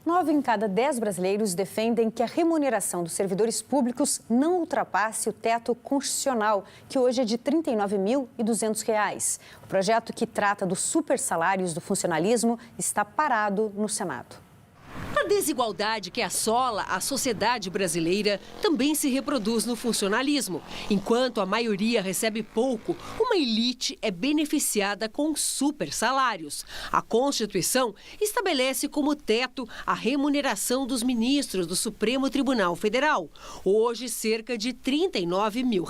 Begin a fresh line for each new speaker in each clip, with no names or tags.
9 em cada 10 brasileiros defendem que a remuneração dos servidores públicos não ultrapasse o teto constitucional, que hoje é de R$ 39.200. O projeto que trata dos supersalários do funcionalismo está parado no Senado.
A desigualdade que assola a sociedade brasileira também se reproduz no funcionalismo. Enquanto a maioria recebe pouco, uma elite é beneficiada com super salários. A Constituição estabelece como teto a remuneração dos ministros do Supremo Tribunal Federal, hoje cerca de R$ 39 mil.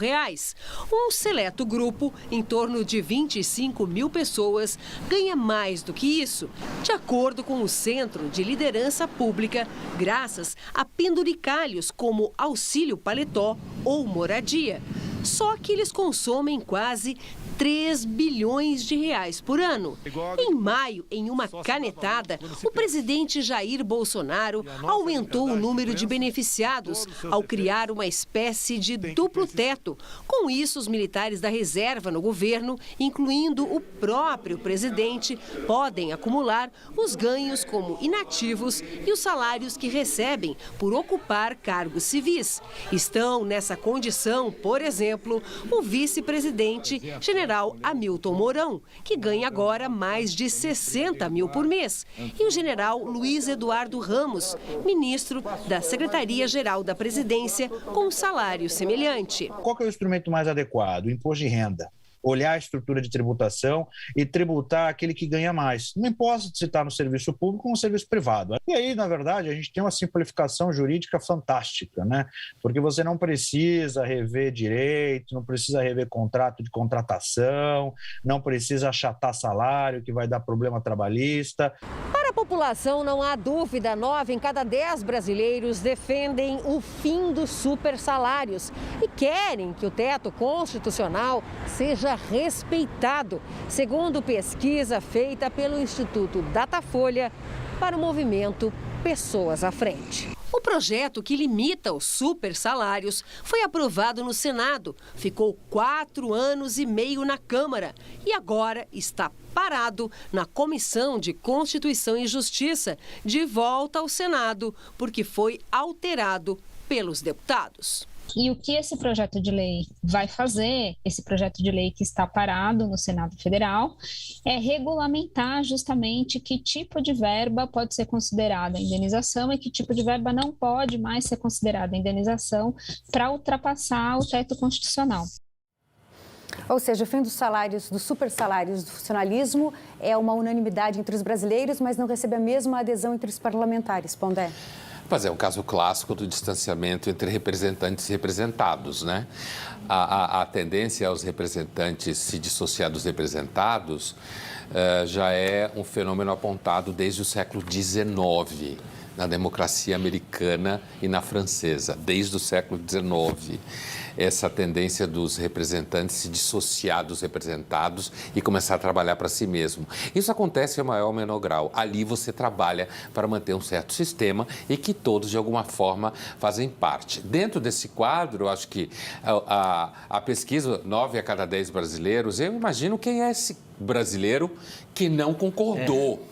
Um seleto grupo, em torno de 25 mil pessoas, ganha mais do que isso, de acordo com o Centro de Liderança Pública, graças a penduricalhos como auxílio paletó ou moradia. Só que eles consomem quase 3 bilhões de reais por ano. Em maio, em uma canetada, o presidente Jair Bolsonaro aumentou o número de beneficiados ao criar uma espécie de duplo teto. Com isso, os militares da reserva no governo, incluindo o próprio presidente, podem acumular os ganhos como inativos e os salários que recebem por ocupar cargos civis. Estão nessa condição, por exemplo, o vice-presidente general Hamilton Mourão, que ganha agora mais de 60 mil por mês, e o general Luiz Eduardo Ramos, ministro da Secretaria-Geral da Presidência, com um salário semelhante.
Qual que é o instrumento mais adequado? O imposto de renda. Olhar a estrutura de tributação e tributar aquele que ganha mais. Não importa se está no serviço público ou no serviço privado. E aí, na verdade, a gente tem uma simplificação jurídica fantástica, né? Porque você não precisa rever direito, não precisa rever contrato de contratação, não precisa achatar salário, que vai dar problema trabalhista.
Para a população, não há dúvida, 9 em cada 10 brasileiros defendem o fim dos supersalários e querem que o teto constitucional seja respeitado, segundo pesquisa feita pelo Instituto Datafolha para o movimento Pessoas à Frente. O projeto que limita os supersalários foi aprovado no Senado, ficou 4 anos e meio na Câmara e agora está parado na Comissão de Constituição e Justiça, de volta ao Senado, porque foi alterado pelos deputados.
E o que esse projeto de lei vai fazer, esse projeto de lei que está parado no Senado Federal, é regulamentar justamente que tipo de verba pode ser considerada indenização e que tipo de verba não pode mais ser considerada indenização para ultrapassar o teto constitucional.
Ou seja, o fim dos salários, dos supersalários do funcionalismo é uma unanimidade entre os brasileiros, mas não recebe a mesma adesão entre os parlamentares, Pondé.
Mas é um caso clássico do distanciamento entre representantes e representados, né? A tendência aos representantes se dissociar dos representados já é um fenômeno apontado desde o século XIX, na democracia americana e na francesa, desde o século XIX. Essa tendência dos representantes se dissociar dos representados e começar a trabalhar para si mesmo. Isso acontece em maior ou menor grau. Ali você trabalha para manter um certo sistema e que todos, de alguma forma, fazem parte. Dentro desse quadro, eu acho que a pesquisa, 9 a cada 10 brasileiros, eu imagino quem é esse brasileiro que não concordou.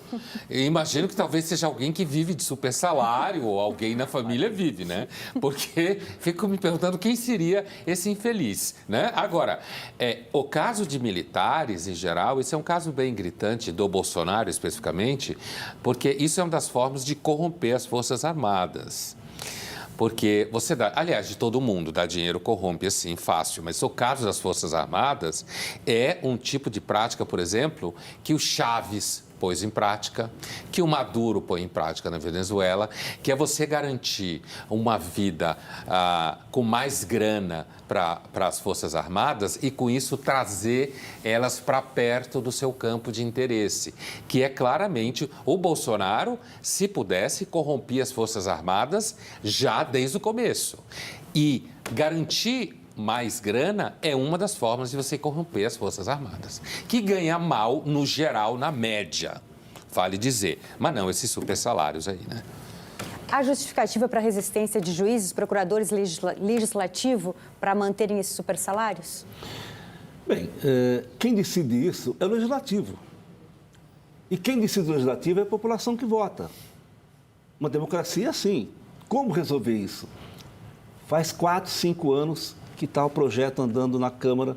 Eu imagino que talvez seja alguém que vive de super salário ou alguém na família vive, né? Porque fico me perguntando quem seria esse infeliz, né? Agora, o caso de militares, em geral, esse é um caso bem gritante do Bolsonaro, especificamente, porque isso é uma das formas de corromper as Forças Armadas. Porque você dá, aliás, de todo mundo, dar dinheiro corrompe assim, fácil, mas o caso das Forças Armadas é um tipo de prática, por exemplo, que o Chaves pôs em prática, que o Maduro põe em prática na Venezuela, que é você garantir uma vida com mais grana para as Forças Armadas e, com isso, trazer elas para perto do seu campo de interesse, que é claramente o Bolsonaro, se pudesse, corrompia as Forças Armadas já desde o começo. E garantir mais grana é uma das formas de você corromper as Forças Armadas, que ganha mal, no geral, na média, vale dizer. Mas não esses super salários aí, né?
Há justificativa para a resistência de juízes, procuradores, legislativo para manterem esses super salários?
Bem, quem decide isso é o legislativo. E quem decide o legislativo é a população que vota. Uma democracia, sim. Como resolver isso? Faz 4, 5 anos que está o projeto andando na Câmara,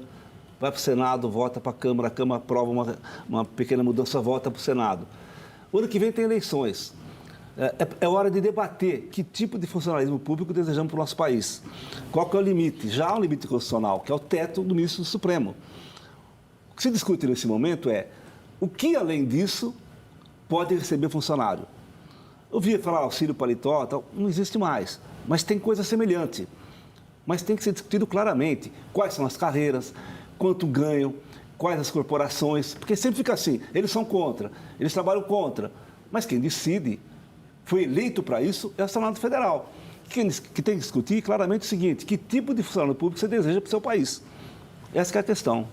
vai para o Senado, volta para a Câmara aprova uma pequena mudança, volta para o Senado. O ano que vem tem eleições. É hora de debater que tipo de funcionalismo público desejamos para o nosso país. Qual que é o limite? Já há um limite constitucional, que é o teto do ministro do Supremo. O que se discute nesse momento é o que, além disso, pode receber funcionário. Eu via falar auxílio paletó, tal, não existe mais, mas tem coisa semelhante. Mas tem que ser discutido claramente quais são as carreiras, quanto ganham, quais as corporações, porque sempre fica assim, eles são contra, eles trabalham contra, mas quem decide, foi eleito para isso, é o Senado Federal, que tem que discutir claramente o seguinte, que tipo de funcionário público você deseja para o seu país? Essa que é a questão.